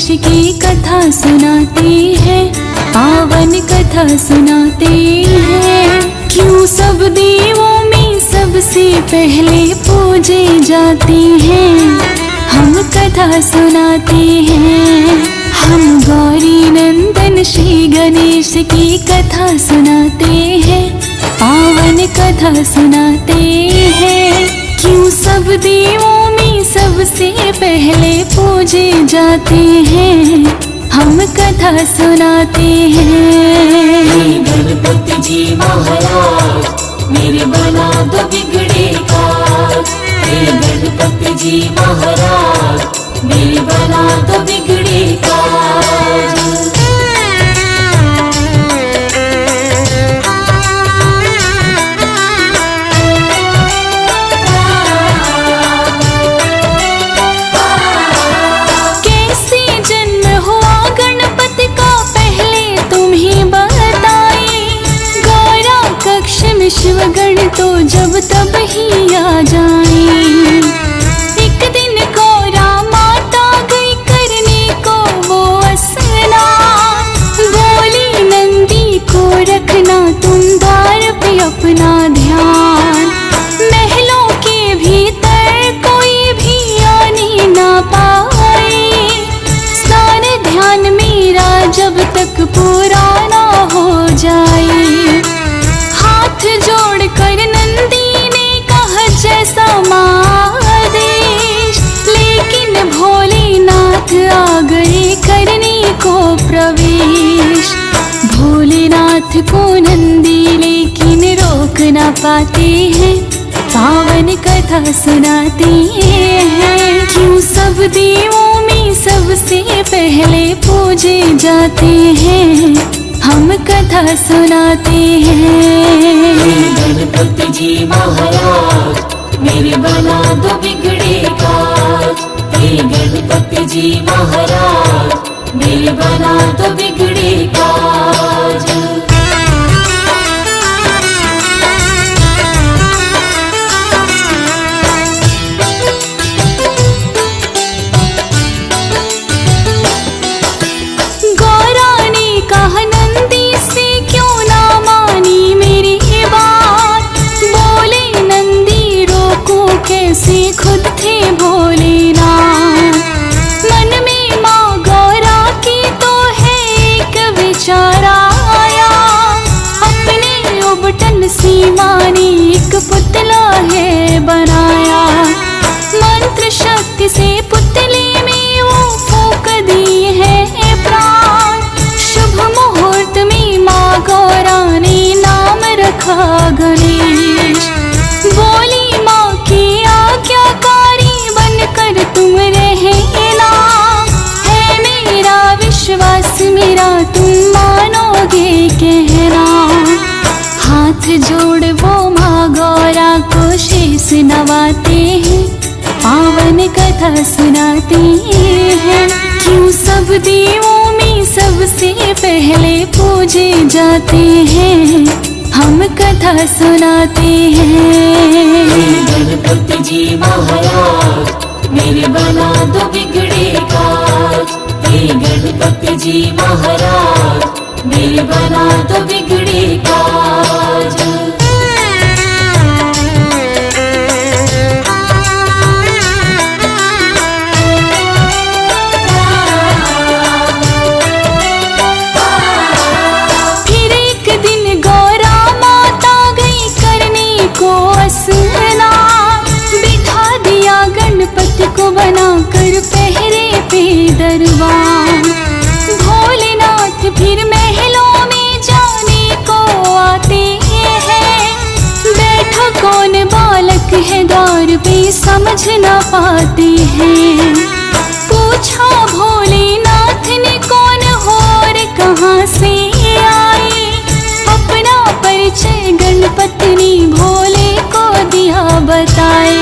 गणेश की कथा सुनाते हैं, पावन कथा सुनाते हैं। क्यों सब देवों में सबसे पहले पूजे जाते हैं, हम कथा सुनाते हैं। हम गौरी नंदन श्री गणेश की कथा सुनाते हैं, पावन कथा सुनाते हैं। क्यों सब देवों में सबसे पहले पूजे जाते हैं, हम कथा सुनाते हैं। गणपति जी महाराज मेरे बना दो बिगड़े काज, गणपति जी महाराज मेरे बना दो बिगड़े काज। शिवगण तो जब तब ही आ जाए। एक दिन गौरा माता गई करने को वो स्नान, बोली नंदी को रखना तुम द्वार पे अपना ध्यान। महलों के भीतर कोई भी आने ना पाए, स्नान ध्यान मेरा जब तक पूरा ना हो जाए। हाथ जोड़ कर नंदी ने कहा जैसा आदेश, लेकिन भोलेनाथ आ गए करने को प्रवेश। भोलेनाथ को नंदी लेकिन रोक ना पाते हैं, पावन कथा सुनाते हैं। क्यों सब देवों में सबसे पहले पूजे जाते हैं, हम कथा सुनाते हैं। गणपति जी महाराज मेरे बना दो बिगड़े काज, गणपति जी महाराज मेरे बना दो बिगड़े काज। कैसे खुद थे भोलेनाथ, मन में माँ गौरा की तो है एक विचार आया। अपने उबटन सी माँ ने एक पुतला है बनाया, मंत्र शक्ति से पुतले में वो फूंक दी है प्राण। शुभ मुहूर्त में माँ गौरा ने नाम रखा गणेश, बोली माँ की आज्ञाकारी बनकर तुम रहना। है मेरा विश्वास मेरा तुम मानोगे कहना। हाथ जोड़ वो माँ गौरा को शीश नवाते हैं, पावन कथा सुनाते हैं। क्यों सब देवों में सबसे पहले पूजे जाते हैं, हम कथा सुनाते हैं। गणपति जी महाराज मेरे बना दो बिगड़े काज, गणपति जी महाराज मेरे बना दो बिगड़े काज। गणपति को बनाकर पहरे पे दरबार, भोलेनाथ फिर महलों में जाने को आते हैं। बैठा कौन बालक है द्वार पे समझ ना पाते हैं। पूछा भोलेनाथ ने कौन हो और कहाँ से आए, अपना परिचय गणपति ने भोले को दिया बताए।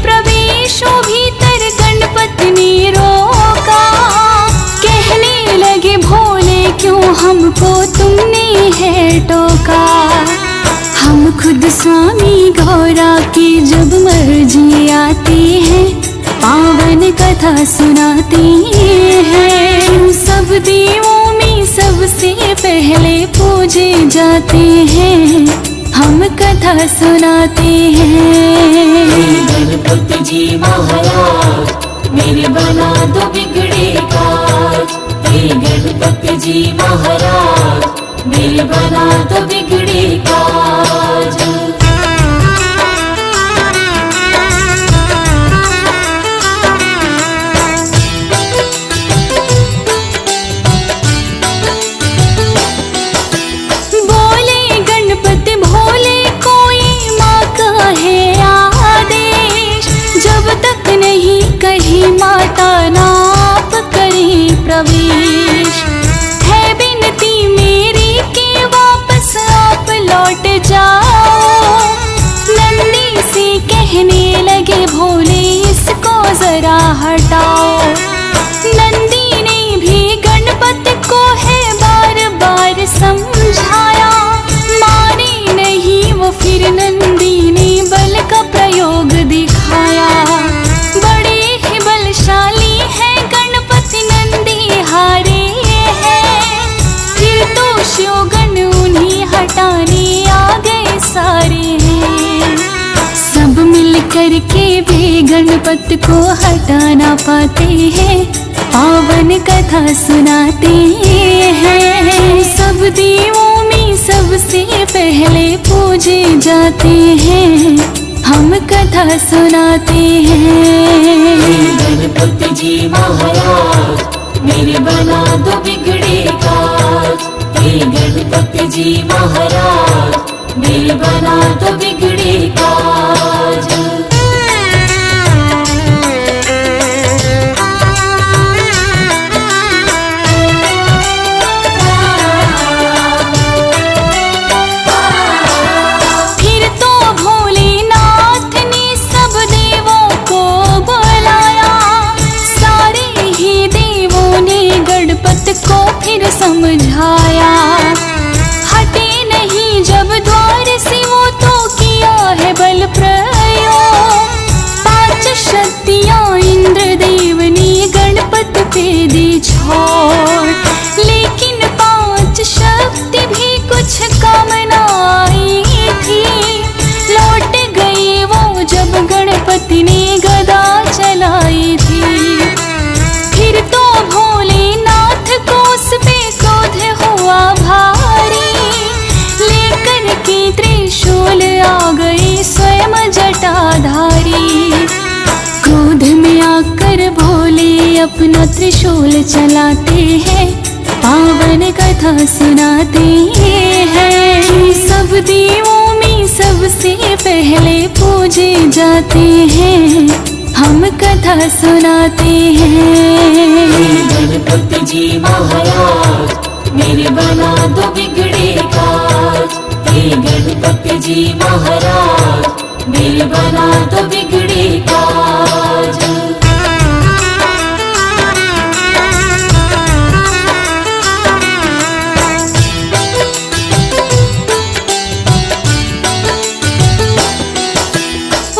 प्रवेशों भीतर गणपति ने रोका, कहने लगे भोले क्यों हमको तुमने है टोका। हम खुद स्वामी गौरा की जब मर्जी आती है, पावन कथा सुनाते हैं। सब देवों में सबसे पहले पूजे जाते हैं, हम कथा सुनाते हैं। गणपति जी महाराज मेरे बना दो बिगड़े काज। हे गणपति जी महाराज मेरे बना दो बिगड़े काज। बोले गणपति भोले कोई माँ का है आदेश, जब तक नहीं कही माता नाप करें प्रवेश। है बिनती मेरी कि वापस आप लौट जाओ। नंदी से कहने लगे भोले इसको जरा हटाओ। नंदी ने भी गणपति को है बार बार समझाया, माने नहीं वो फिर नंदी ने बल का प्रयोग दिखाया। बड़े ही बलशाली है गणपति नंदी हारे हैं, फिर तो शिवगण उन्हीं हटाने आ गए सारे हैं। सब मिल कर के भी गणपति को हटा ना पाते हैं, पावन कथा सुनाते हैं। सब देवों में सबसे पहले पूजे जाते हैं, हम कथा सुनाते हैं। गणपति जी महाराज मेरे बना दो बिगड़े काज। हे गणपति जी महाराज मेरे बना दो बिगड़े काज। फिर तो भोलेनाथ ने सब देवों को बुलाया। सारे ही देवों ने गणपति को फिर समझाया। हटे नहीं जब द्वार से वो तो किया है बल प्रयोग। 5 शक्तियाँ इंद्रदेव ने गणपति पे दी छोड़, लेकिन 5 शक्ति भी कुछ काम न आई थी। लौट गए वो जब गणपति ने गदा चलाई थी। फिर तो भोलेनाथ को उस पे क्रोध हुआ भारी, लेकर के त्रिशूल आ गए स्वयं जटाधारी। क्रोध में आकर भोले अपना त्रिशूल चलाते हैं, पावन कथा सुनाते हैं। सब देवों में सबसे पहले पूजे जाते हैं, हम कथा सुनाते हैं। गणपति जी महाराज मेरे बना दो बिगड़े काज। हे गणपति जी महाराज मेरे बना दो बिगड़े काज।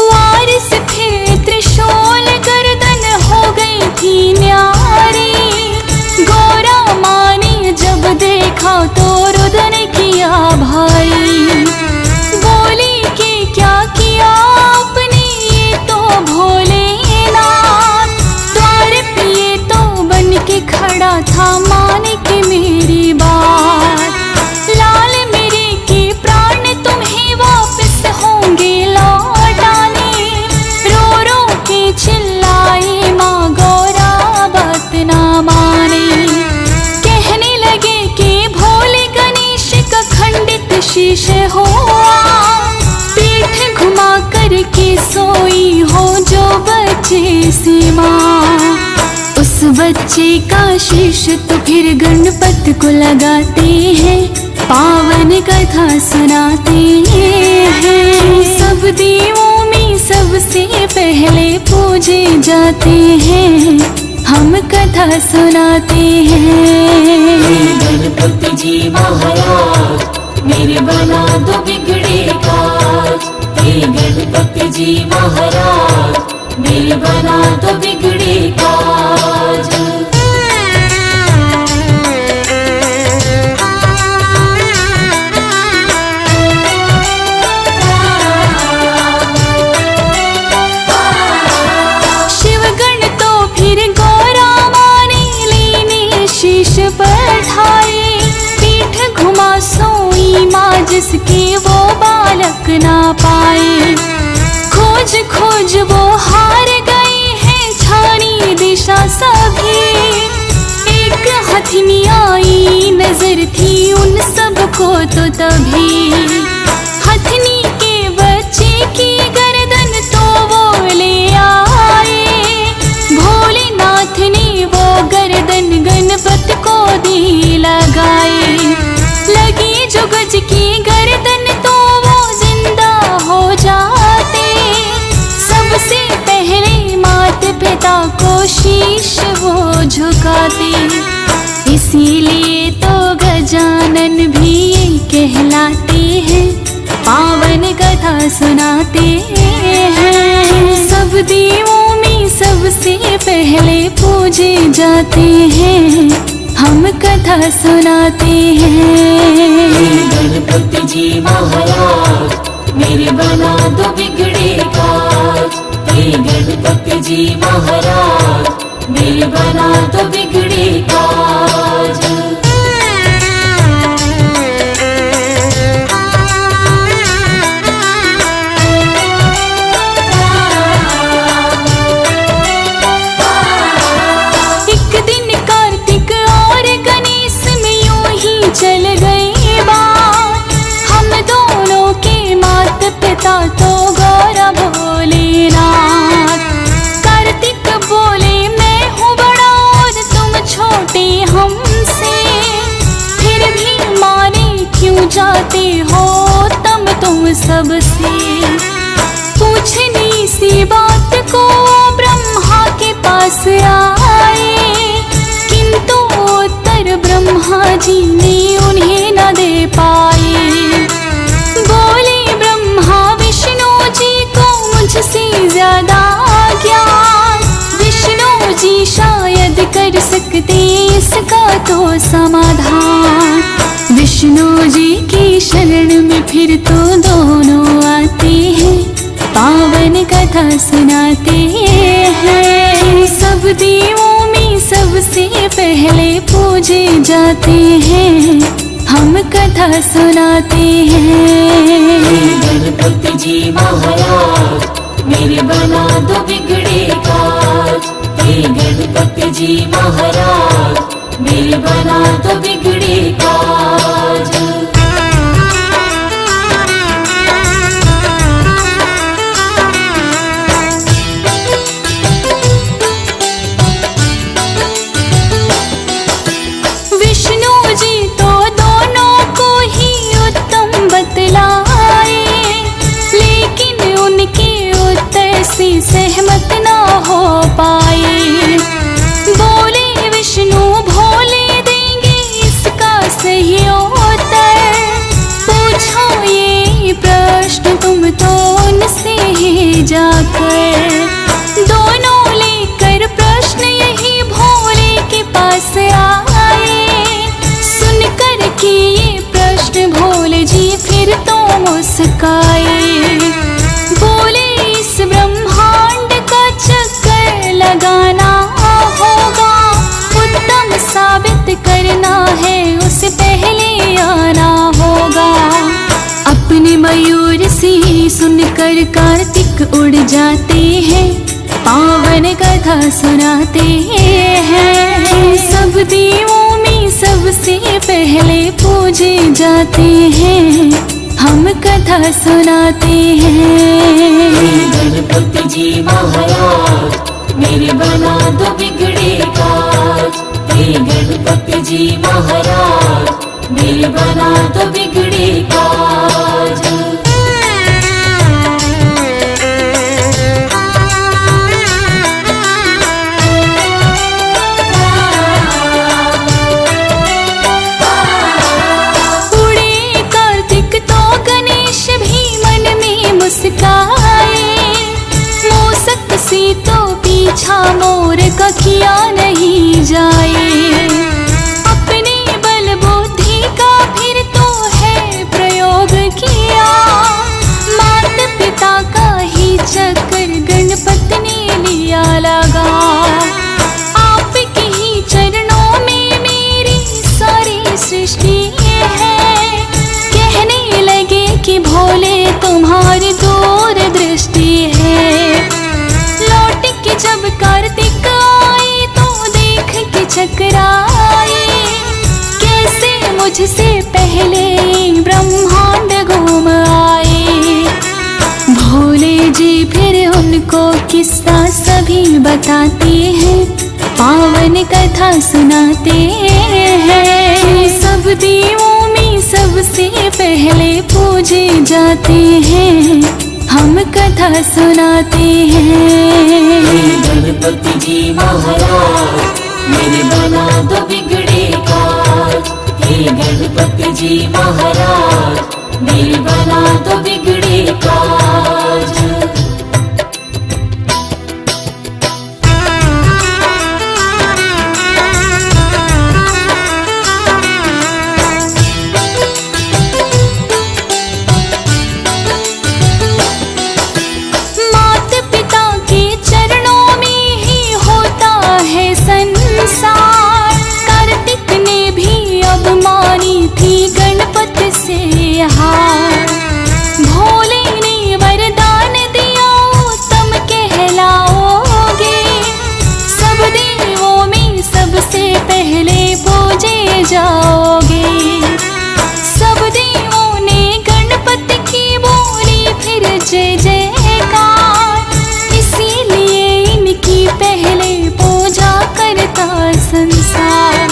वारिस फिर त्रिशूल गर्दन हो गई थी न्यारी। गोरा माँ ने जब देखा तो रुदन किया भाई। बोली कि क्या किया आपने, ये तो भोलेनाथ। द्वार पे ये तो बन के खड़ा था माने कि मेरी बात। लाल मेरे के प्राण तुम्हें वापस होंगे लौटाने। रो रो के चिल्लाई माँ गौरा बात ना माने। कहने लगे कि भोले गणेश का खंडित शीश हुआ। पीठ घुमा कर के सोई हो जो बच्चे से माँ। उस बच्चे का शीश तो फिर गणपति को लगाते हैं, पावन कथा सुनाते हैं। सब देवों में सबसे पहले पूजे जाते हैं, हम कथा सुनाते हैं। गणपति जी महाराज मेरे बना दो बिगड़े काज। हे गणपति जी महाराज मेरे बना दो बिगड़े काज। शिवगण तो फिर गौरा माने लेने शीश बढ़ाए, पीठ घुमा सोई माँ जिसके वो बालक ना पाए। खोज खोज वो हार गए हैं छानी दिशा सभी, एक हथनी आई नजर थी उन सबको तो तभी। हथनी के बच्चे की गर्दन तो वो ले आए, भोलेनाथ ने वो गर्दन गणपत को दी लगाए। लगी जो गज की गर्दन तो वो जिंदा हो जाते, सबसे पहले मात पिता को शीश वो झुकाते। इसीलिए तो गजानन भी कहलाते हैं, पावन कथा सुनाते हैं। सब देवों में सबसे पहले पूजे जाते हैं, हम कथा सुनाते हैं। गणपति जी महाराज मेरे बना दो बिगड़े काज। हे गणपति जी महाराज मेरे बना दो बिगड़े काज। एक दिन कार्तिक और गणेश में यूं ही चल गए बात, हम दोनों के माता पिता तो गौरा भोलेनाथ। कार्तिक बोले मैं हूँ बड़ा और तुम छोटे हमसे, फिर भी माने क्यों जाते हो तुम सबसे। पूछनी सी बात को ब्रह्मा के पास आए, किंतु उत्तर ब्रह्मा जी ने उन्हें न दे पाए। बोले ब्रह्मा विष्णु जी को मुझसे ज्यादा ज्ञान, विष्णु जी शायद कर सकते इसका तो समाधान। विष्णु जी की शरण में फिर तो दोनों आते हैं, पावन कथा सुनाते हैं। सब देवों में सबसे पहले पूजे जाते हैं, हम कथा सुनाते हैं। गणपति जी महाराज मेरे बना दो बिगड़े काज। हे गणपति जी महाराज मेरे बना दो बिगड़े काज। विष्णु जी तो दोनों को ही उत्तम बतलाए, लेकिन उनके उत्तर से सहमत ना हो पाए। बोले विष्णु भोले देंगे इसका सही उत्तर, पूछो ये प्रश्न तुम तो उनसे ही जाकर। दोनों लेकर प्रश्न यही भोले के पास आए, सुनकर के ये प्रश्न भोले जी फिर तो मुस्काए। बोले इस ब्रह्मांड का चक्कर लगाना होगा, उत्तम साबित करना है उसे पहले आना होगा। अपने मयूर से सुनकर कार्तिक उड़ जाते हैं, पावन कथा सुनाते हैं। सब देवों में सबसे पहले पूजे जाते हैं, हम कथा सुनाते हैं। गणपति जी महाराज मेरे बना दो बिगड़े काज। हे गणपति जी महाराज मेरे बना दो बिगड़े काज। मुस्काए, मूसक सी तो पूछा मोर कखिया नहीं जाए। अपने बल बुद्धि का फिर तो है प्रयोग किया, मात पिता का ही चक्कर गणपति ने लिया लगा। आपके ही चरणों में मेरी सारी सृष्टि है, कहने लगे कि भोले तुम्हारी दूर दृष्टि है। लौट के जब कार्तिक आई तो देख के चकराए, कैसे मुझसे पहले ब्रह्मांड घूम आए। भोले जी फिर उनको किस्सा सभी बताते हैं, पावन कथा सुनाते हैं। सब देवों में सबसे पहले पूजे जाते हैं, हम कथा सुनाते हैं। गणपति जी महाराज मेरे बना दो बिगड़े काज। हे गणपति जी महाराज मेरे बना दो बिगड़े काज। कार्तिक ने भी अब मानी थी गणपति से हार। भोले ने वरदान दिया तुम कहलाओगे, सब देवों में सबसे पहले पूजे जाओगे। सब देवों ने गणपति की बोली फिर जय जयकार, इसीलिए इनकी पहले पूजा करता संसार।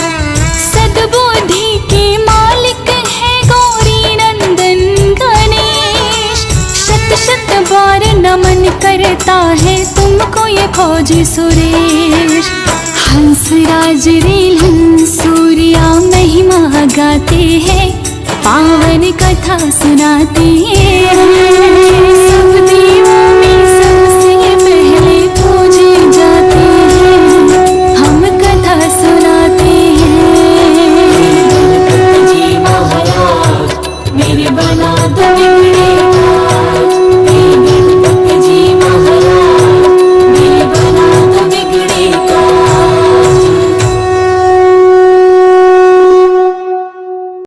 सद्बुद्धि के मालिक है गौरी नंदन गणेश, शत शत बार नमन करता है तुमको ये फौजी सुरेश। हंसराज रीलन सूर्या महिमा गाते हैं, पावन कथा सुनाते हैं।